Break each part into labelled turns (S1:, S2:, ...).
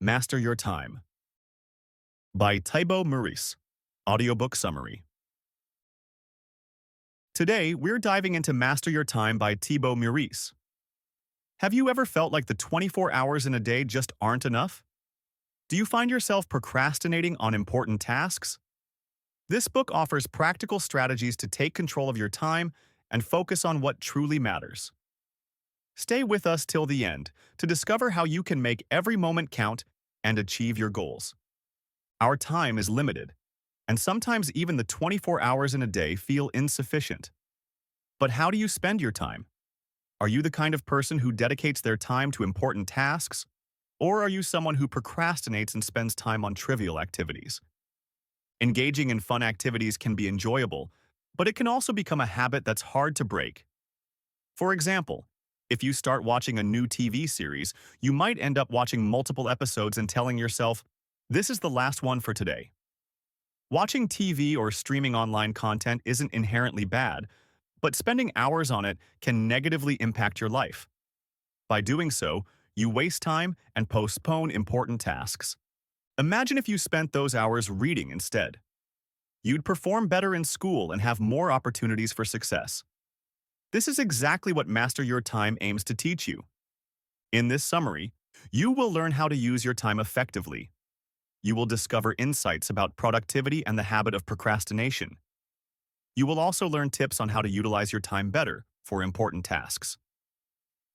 S1: Master Your Time by Thibaut Meurisse. Audiobook summary. Today, we're diving into Master Your Time by Thibaut Meurisse. Have you ever felt like the 24 hours in a day just aren't enough? Do you find yourself procrastinating on important tasks? This book offers practical strategies to take control of your time and focus on what truly matters. Stay with us till the end to discover how you can make every moment count and achieve your goals. Our time is limited, and sometimes even the 24 hours in a day feel insufficient. But how do you spend your time? Are you the kind of person who dedicates their time to important tasks, or are you someone who procrastinates and spends time on trivial activities? Engaging in fun activities can be enjoyable, but it can also become a habit that's hard to break. For example, if you start watching a new TV series, you might end up watching multiple episodes and telling yourself, "This is the last one for today." Watching TV or streaming online content isn't inherently bad, but spending hours on it can negatively impact your life. By doing so, you waste time and postpone important tasks. Imagine if you spent those hours reading instead. You'd perform better in school and have more opportunities for success. This is exactly what Master Your Time aims to teach you. In this summary, you will learn how to use your time effectively. You will discover insights about productivity and the habit of procrastination. You will also learn tips on how to utilize your time better for important tasks.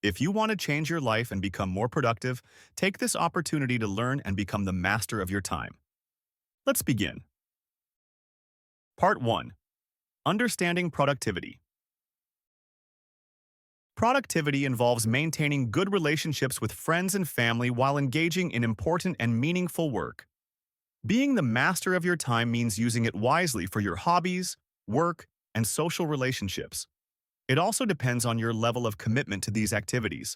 S1: If you want to change your life and become more productive, take this opportunity to learn and become the master of your time. Let's begin. Part 1. Understanding productivity. Productivity involves maintaining good relationships with friends and family while engaging in important and meaningful work. Being the master of your time means using it wisely for your hobbies, work, and social relationships. It also depends on your level of commitment to these activities.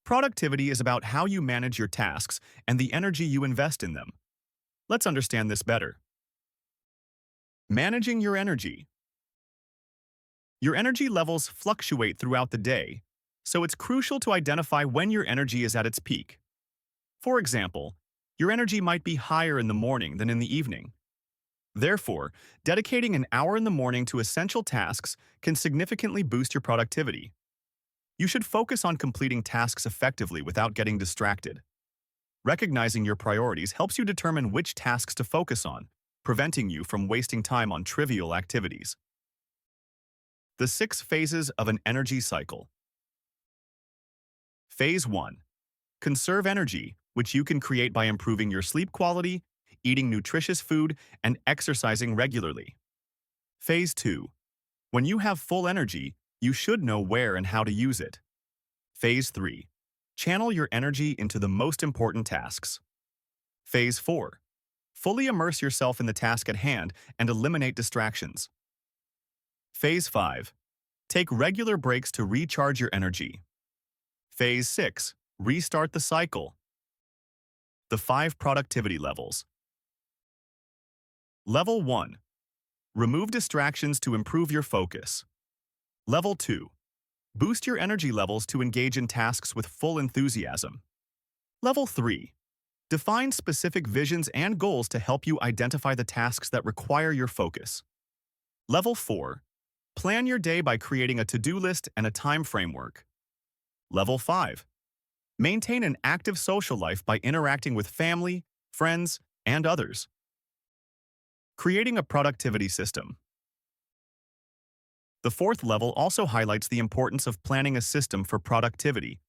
S1: Productivity is about how you manage your tasks and the energy you invest in them. Let's understand this better. Managing your energy. Your energy levels fluctuate throughout the day, so it's crucial to identify when your energy is at its peak. For example, your energy might be higher in the morning than in the evening. Therefore, dedicating an hour in the morning to essential tasks can significantly boost your productivity. You should focus on completing tasks effectively without getting distracted. Recognizing your priorities helps you determine which tasks to focus on, preventing you from wasting time on trivial activities. The 6 phases of an energy cycle. Phase 1. Conserve energy, which you can create by improving your sleep quality, eating nutritious food, and exercising regularly. Phase 2. When you have full energy, you should know where and how to use it. Phase 3. Channel your energy into the most important tasks. Phase 4. Fully immerse yourself in the task at hand and eliminate distractions. Phase 5. Take regular breaks to recharge your energy. Phase 6. Restart the cycle. The 5 productivity levels. Level 1. Remove distractions to improve your focus. Level 2. Boost your energy levels to engage in tasks with full enthusiasm. Level 3. Define specific visions and goals to help you identify the tasks that require your focus. Level 4. Plan your day by creating a to-do list and a time framework. Level 5. Maintain an active social life by interacting with family, friends, and others. Creating a productivity system. The 4th level also highlights the importance of planning a system for productivity,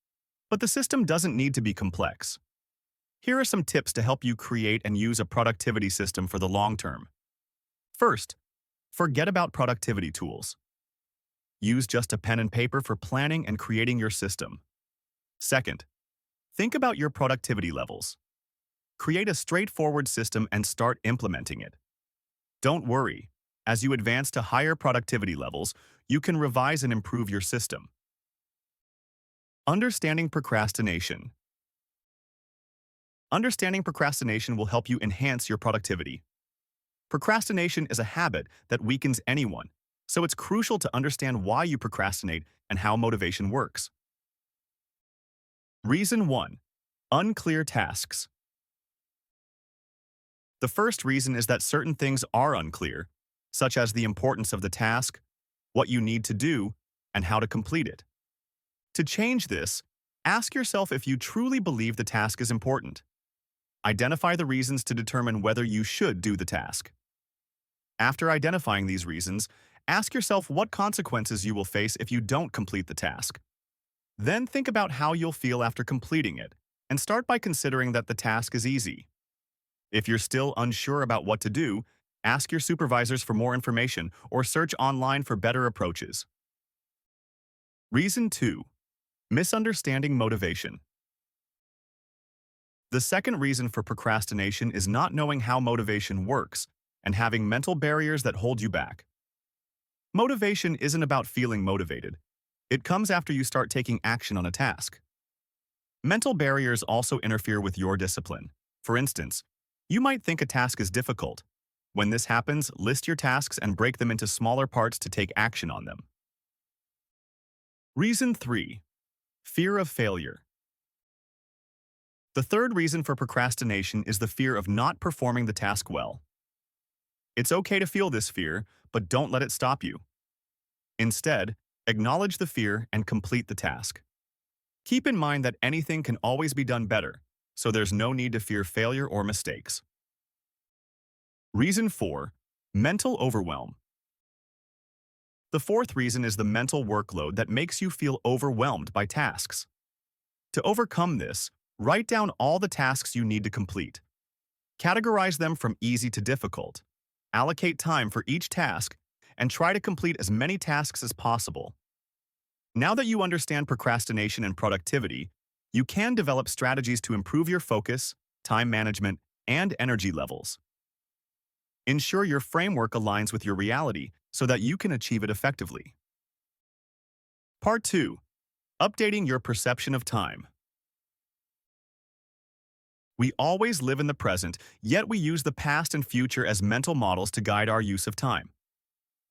S1: but the system doesn't need to be complex. Here are some tips to help you create and use a productivity system for the long term. First, forget about productivity tools. Use just a pen and paper for planning and creating your system. Second, think about your productivity levels. Create a straightforward system and start implementing it. Don't worry. As you advance to higher productivity levels, you can revise and improve your system. Understanding procrastination. Understanding procrastination will help you enhance your productivity. Procrastination is a habit that weakens anyone, so it's crucial to understand why you procrastinate and how motivation works. Reason 1. Unclear tasks. The first reason is that certain things are unclear, such as the importance of the task, what you need to do, and how to complete it. To change this, ask yourself if you truly believe the task is important. Identify the reasons to determine whether you should do the task. After identifying these reasons, ask yourself what consequences you will face if you don't complete the task. Then think about how you'll feel after completing it, and start by considering that the task is easy. If you're still unsure about what to do, ask your supervisors for more information or search online for better approaches. Reason 2. Misunderstanding motivation. The second reason for procrastination is not knowing how motivation works and having mental barriers that hold you back. Motivation isn't about feeling motivated. It comes after you start taking action on a task. Mental barriers also interfere with your discipline. For instance, you might think a task is difficult. When this happens, list your tasks and break them into smaller parts to take action on them. Reason 3. Fear of failure. The third reason for procrastination is the fear of not performing the task well. It's okay to feel this fear, but don't let it stop you. Instead, acknowledge the fear and complete the task. Keep in mind that anything can always be done better, so there's no need to fear failure or mistakes. Reason 4. Mental overwhelm. The fourth reason is the mental workload that makes you feel overwhelmed by tasks. To overcome this, write down all the tasks you need to complete. Categorize them from easy to difficult. Allocate time for each task, and try to complete as many tasks as possible. Now that you understand procrastination and productivity, you can develop strategies to improve your focus, time management, and energy levels. Ensure your framework aligns with your reality so that you can achieve it effectively. Part 2. Updating your perception of time. We always live in the present, yet we use the past and future as mental models to guide our use of time.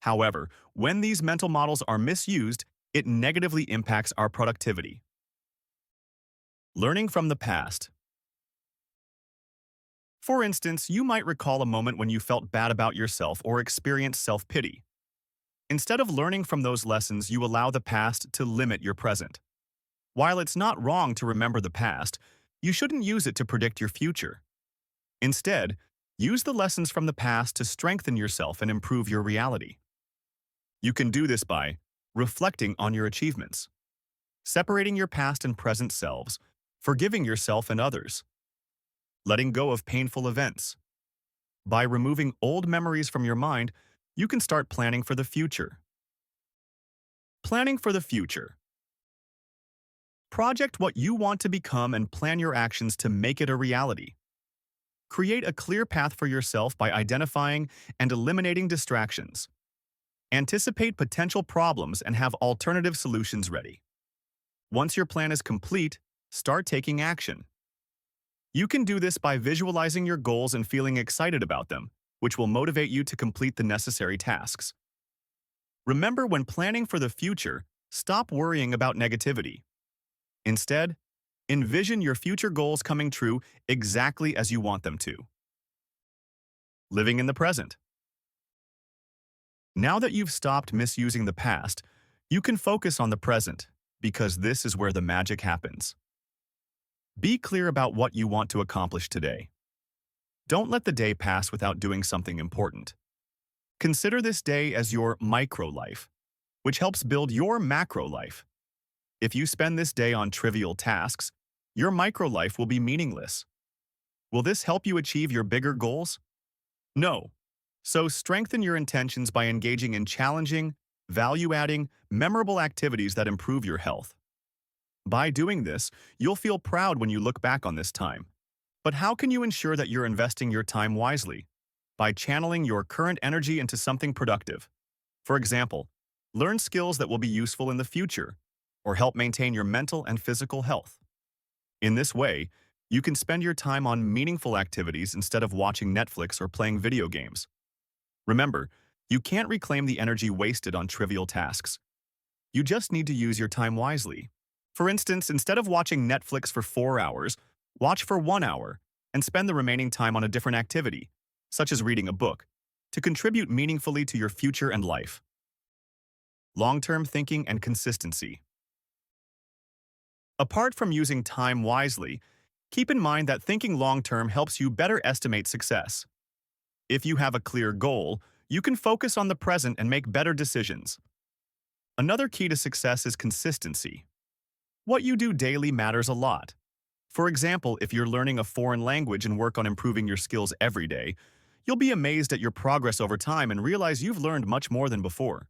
S1: However, when these mental models are misused, it negatively impacts our productivity. Learning from the past. For instance, you might recall a moment when you felt bad about yourself or experienced self-pity. Instead of learning from those lessons, you allow the past to limit your present. While it's not wrong to remember the past, you shouldn't use it to predict your future. Instead, use the lessons from the past to strengthen yourself and improve your reality. You can do this by reflecting on your achievements, separating your past and present selves, forgiving yourself and others, letting go of painful events. By removing old memories from your mind, you can start planning for the future. Planning for the future. Project what you want to become and plan your actions to make it a reality. Create a clear path for yourself by identifying and eliminating distractions. Anticipate potential problems and have alternative solutions ready. Once your plan is complete, start taking action. You can do this by visualizing your goals and feeling excited about them, which will motivate you to complete the necessary tasks. Remember, when planning for the future, stop worrying about negativity. Instead, envision your future goals coming true exactly as you want them to. Living in the present. Now that you've stopped misusing the past, you can focus on the present, because this is where the magic happens. Be clear about what you want to accomplish today. Don't let the day pass without doing something important. Consider this day as your micro-life, which helps build your macro-life. If you spend this day on trivial tasks, your micro-life will be meaningless. Will this help you achieve your bigger goals? No. So strengthen your intentions by engaging in challenging, value-adding, memorable activities that improve your health. By doing this, you'll feel proud when you look back on this time. But how can you ensure that you're investing your time wisely? By channeling your current energy into something productive. For example, learn skills that will be useful in the future, or help maintain your mental and physical health. In this way, you can spend your time on meaningful activities instead of watching Netflix or playing video games. Remember, you can't reclaim the energy wasted on trivial tasks. You just need to use your time wisely. For instance, instead of watching Netflix for 4 hours, watch for 1 hour and spend the remaining time on a different activity, such as reading a book, to contribute meaningfully to your future and life. Long-term thinking and consistency. Apart from using time wisely, keep in mind that thinking long-term helps you better estimate success. If you have a clear goal, you can focus on the present and make better decisions. Another key to success is consistency. What you do daily matters a lot. For example, if you're learning a foreign language and work on improving your skills every day, you'll be amazed at your progress over time and realize you've learned much more than before.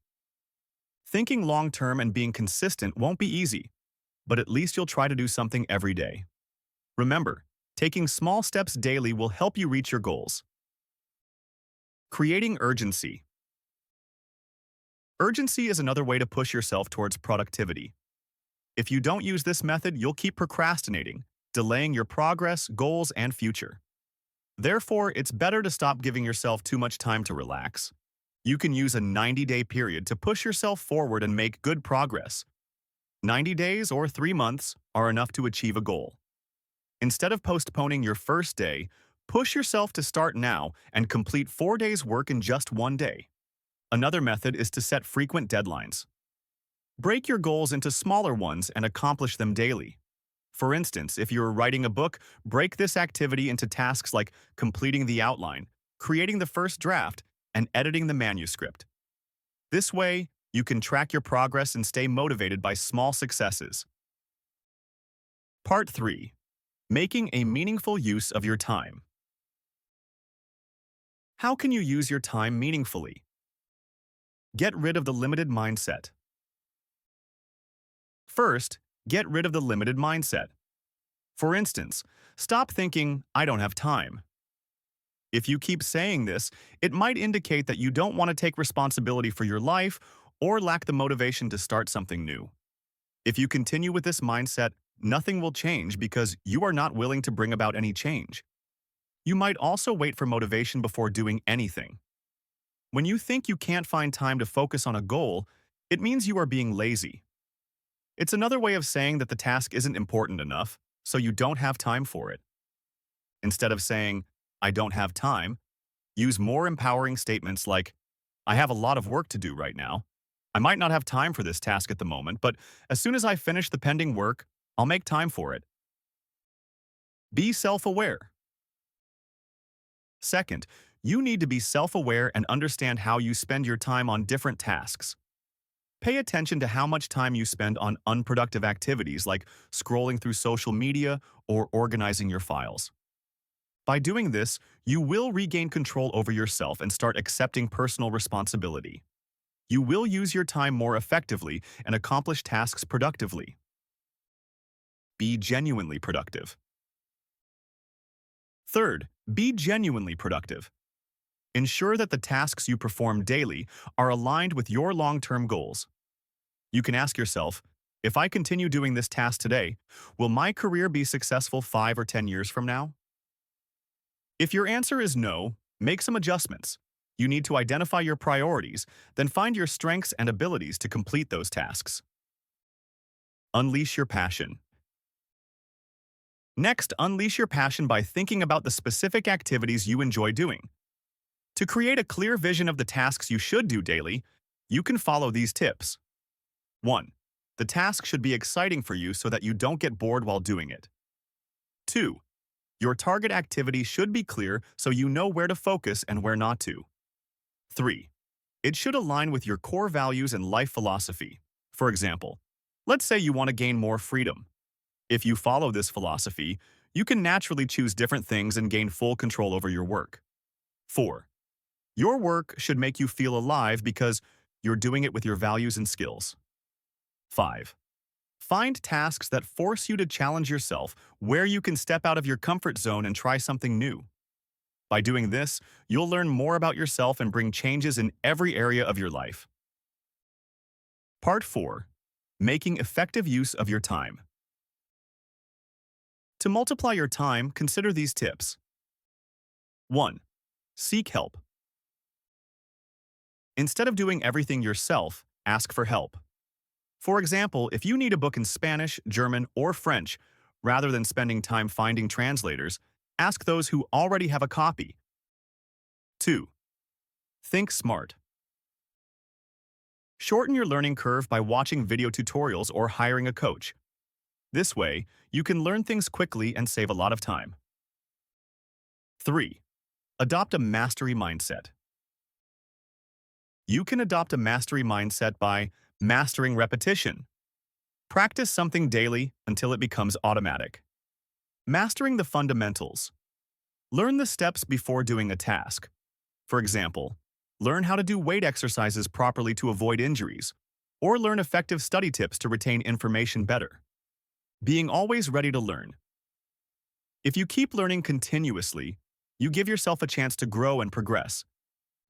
S1: Thinking long-term and being consistent won't be easy, but at least you'll try to do something every day. Remember, taking small steps daily will help you reach your goals. Creating urgency. Urgency is another way to push yourself towards productivity. If you don't use this method, you'll keep procrastinating, delaying your progress, goals, and future. Therefore, it's better to stop giving yourself too much time to relax. You can use a 90-day period to push yourself forward and make good progress. 90 days or 3 months are enough to achieve a goal. Instead of postponing your first day, push yourself to start now and complete 4 days' work in just 1 day. Another method is to set frequent deadlines. Break your goals into smaller ones and accomplish them daily. For instance, if you're writing a book, break this activity into tasks like completing the outline, creating the first draft, and editing the manuscript. This way, you can track your progress and stay motivated by small successes. Part 3. Making a meaningful use of your time. How can you use your time meaningfully? Get rid of the limited mindset. First, get rid of the limited mindset. For instance, stop thinking, "I don't have time." If you keep saying this, it might indicate that you don't want to take responsibility for your life or lack the motivation to start something new. If you continue with this mindset, nothing will change because you are not willing to bring about any change. You might also wait for motivation before doing anything. When you think you can't find time to focus on a goal, it means you are being lazy. It's another way of saying that the task isn't important enough, so you don't have time for it. Instead of saying, "I don't have time," use more empowering statements like, "I have a lot of work to do right now. I might not have time for this task at the moment, but as soon as I finish the pending work, I'll make time for it." Be self-aware. Second, you need to be self-aware and understand how you spend your time on different tasks. Pay attention to how much time you spend on unproductive activities like scrolling through social media or organizing your files. By doing this, you will regain control over yourself and start accepting personal responsibility. You will use your time more effectively and accomplish tasks productively. Be genuinely productive. Third, be genuinely productive. Ensure that the tasks you perform daily are aligned with your long-term goals. You can ask yourself, if I continue doing this task today, will my career be successful 5 or 10 years from now? If your answer is no, make some adjustments. You need to identify your priorities, then find your strengths and abilities to complete those tasks. Unleash your passion. Next, unleash your passion by thinking about the specific activities you enjoy doing. To create a clear vision of the tasks you should do daily, you can follow these tips. 1. The task should be exciting for you so that you don't get bored while doing it. 2. Your target activity should be clear so you know where to focus and where not to. 3. It should align with your core values and life philosophy. For example, let's say you want to gain more freedom. If you follow this philosophy, you can naturally choose different things and gain full control over your work. 4. Your work should make you feel alive because you're doing it with your values and skills. 5. Find tasks that force you to challenge yourself, where you can step out of your comfort zone and try something new. By doing this, you'll learn more about yourself and bring changes in every area of your life. Part 4. Making effective use of your time. To multiply your time, consider these tips. 1. Seek help. Instead of doing everything yourself, ask for help. For example, if you need a book in Spanish, German, or French, rather than spending time finding translators, ask those who already have a copy. 2. Think smart. Shorten your learning curve by watching video tutorials or hiring a coach. This way, you can learn things quickly and save a lot of time. 3. Adopt a mastery mindset. You can adopt a mastery mindset by mastering repetition. Practice something daily until it becomes automatic. Mastering the fundamentals. Learn the steps before doing a task. For example, learn how to do weight exercises properly to avoid injuries, or learn effective study tips to retain information better. Being always ready to learn. If you keep learning continuously, you give yourself a chance to grow and progress.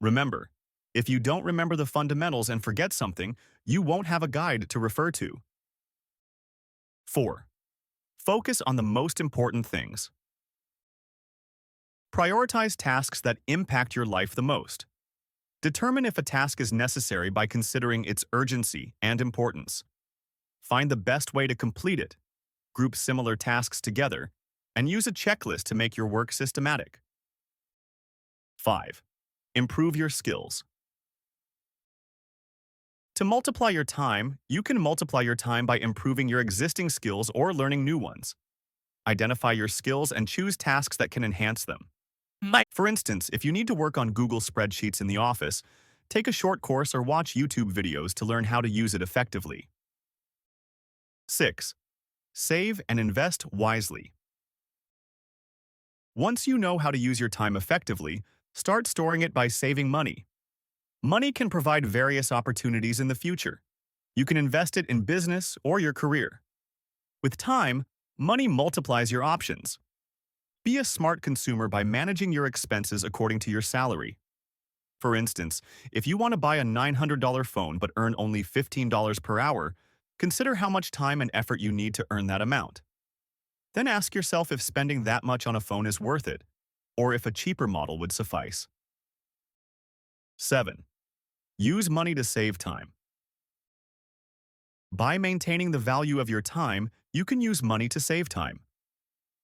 S1: Remember, if you don't remember the fundamentals and forget something, you won't have a guide to refer to. 4. Focus on the most important things. Prioritize tasks that impact your life the most. Determine if a task is necessary by considering its urgency and importance. Find the best way to complete it. Group similar tasks together, and use a checklist to make your work systematic. 5. Improve your skills. To multiply your time, you can multiply your time by improving your existing skills or learning new ones. Identify your skills and choose tasks that can enhance them. For instance, if you need to work on Google spreadsheets in the office, take a short course or watch YouTube videos to learn how to use it effectively. 6. Save and invest wisely. Once you know how to use your time effectively, start storing it by saving money. Money can provide various opportunities in the future. You can invest it in business or your career. With time, money multiplies your options. Be a smart consumer by managing your expenses according to your salary. For instance, if you want to buy a $900 phone but earn only $15 per hour, consider how much time and effort you need to earn that amount. Then ask yourself if spending that much on a phone is worth it, or if a cheaper model would suffice. 7. Use money to save time. By maintaining the value of your time, you can use money to save time.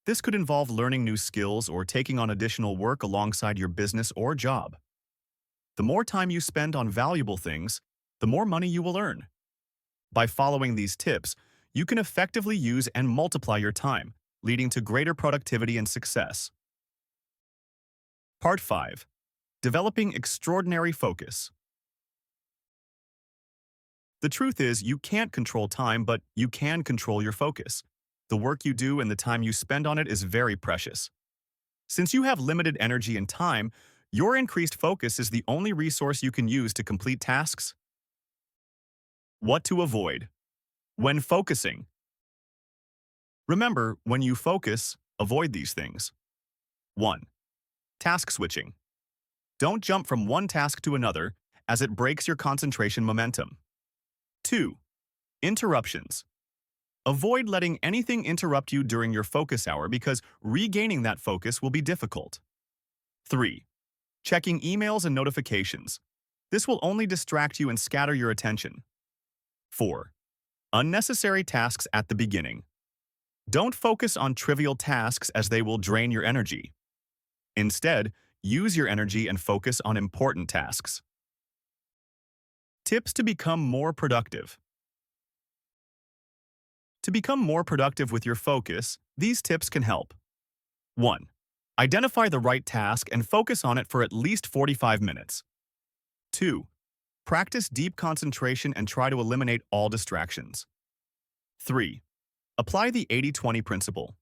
S1: This could involve learning new skills or taking on additional work alongside your business or job. The more time you spend on valuable things, the more money you will earn. By following these tips, you can effectively use and multiply your time, leading to greater productivity and success. Part 5. Developing extraordinary focus. The truth is, you can't control time, but you can control your focus. The work you do and the time you spend on it is very precious. Since you have limited energy and time, your increased focus is the only resource you can use to complete tasks. What to avoid when focusing. Remember, when you focus, avoid these things. 1. Task switching. Don't jump from one task to another, as it breaks your concentration momentum. 2. Interruptions. Avoid letting anything interrupt you during your focus hour because regaining that focus will be difficult. 3. Checking emails and notifications. This will only distract you and scatter your attention. 4. Unnecessary tasks at the beginning. Don't focus on trivial tasks as they will drain your energy. Instead, use your energy and focus on important tasks. Tips to become more productive. To become more productive with your focus, these tips can help. 1. Identify the right task and focus on it for at least 45 minutes. 2. Practice deep concentration and try to eliminate all distractions. 3. Apply the 80-20 principle.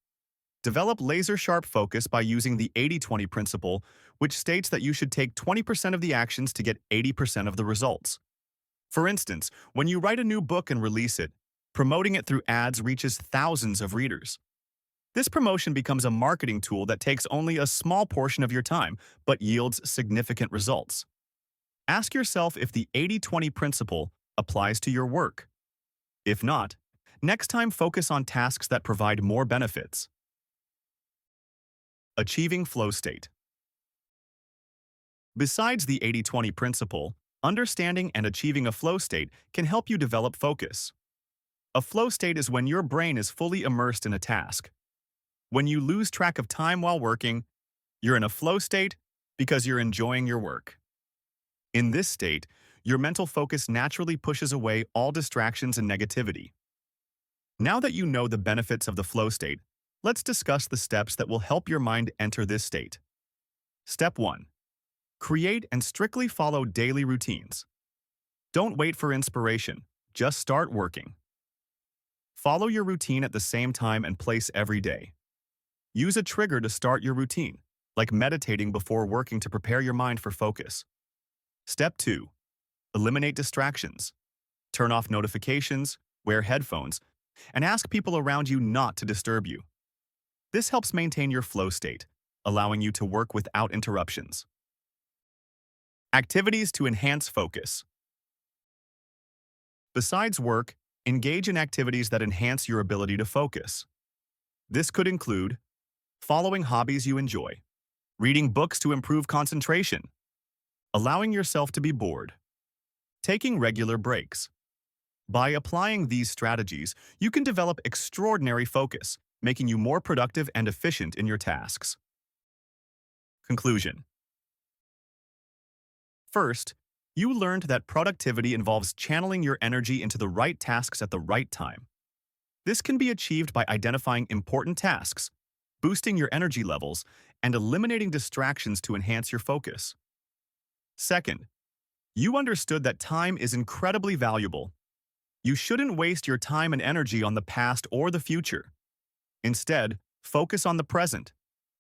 S1: Develop laser-sharp focus by using the 80-20 principle, which states that you should take 20% of the actions to get 80% of the results. For instance, when you write a new book and release it, promoting it through ads reaches thousands of readers. This promotion becomes a marketing tool that takes only a small portion of your time, but yields significant results. Ask yourself if the 80-20 principle applies to your work. If not, next time focus on tasks that provide more benefits. Achieving flow state. Besides the 80-20 principle, understanding and achieving a flow state can help you develop focus. A flow state is when your brain is fully immersed in a task. When you lose track of time while working, you're in a flow state because you're enjoying your work. In this state, your mental focus naturally pushes away all distractions and negativity. Now that you know the benefits of the flow state, let's discuss the steps that will help your mind enter this state. Step 1. Create and strictly follow daily routines. Don't wait for inspiration, just start working. Follow your routine at the same time and place every day. Use a trigger to start your routine, like meditating before working to prepare your mind for focus. Step 2. Eliminate distractions. Turn off notifications, wear headphones, and ask people around you not to disturb you. This helps maintain your flow state, allowing you to work without interruptions. Activities to enhance focus. Besides work, engage in activities that enhance your ability to focus. This could include following hobbies you enjoy, reading books to improve concentration, allowing yourself to be bored, taking regular breaks. By applying these strategies, you can develop extraordinary focus, making you more productive and efficient in your tasks. Conclusion. First, you learned that productivity involves channeling your energy into the right tasks at the right time. This can be achieved by identifying important tasks, boosting your energy levels, and eliminating distractions to enhance your focus. Second, you understood that time is incredibly valuable. You shouldn't waste your time and energy on the past or the future. Instead, focus on the present,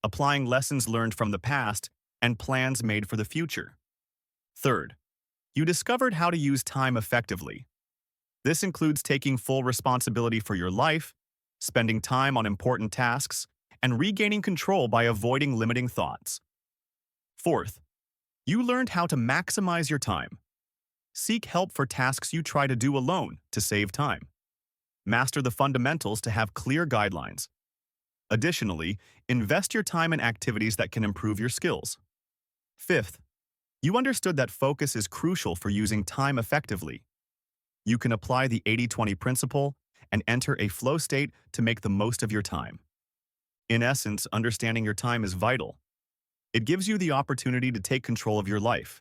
S1: applying lessons learned from the past and plans made for the future. Third, you discovered how to use time effectively. This includes taking full responsibility for your life, spending time on important tasks, and regaining control by avoiding limiting thoughts. Fourth, you learned how to maximize your time. Seek help for tasks you try to do alone to save time. Master the fundamentals to have clear guidelines. Additionally, invest your time in activities that can improve your skills. Fifth, you understood that focus is crucial for using time effectively. You can apply the 80-20 principle and enter a flow state to make the most of your time. In essence, understanding your time is vital. It gives you the opportunity to take control of your life.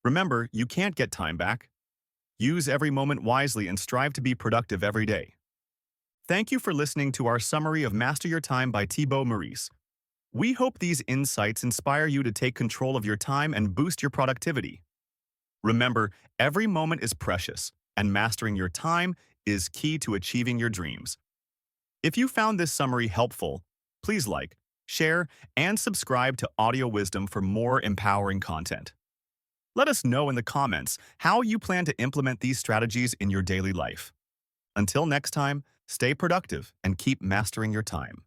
S1: Remember, you can't get time back. Use every moment wisely and strive to be productive every day. Thank you for listening to our summary of Master Your Time by Thibaut Meurisse. We hope these insights inspire you to take control of your time and boost your productivity. Remember, every moment is precious, and mastering your time is key to achieving your dreams. If you found this summary helpful, please like, share, and subscribe to Audio Wisdom for more empowering content. Let us know in the comments how you plan to implement these strategies in your daily life. Until next time, stay productive and keep mastering your time.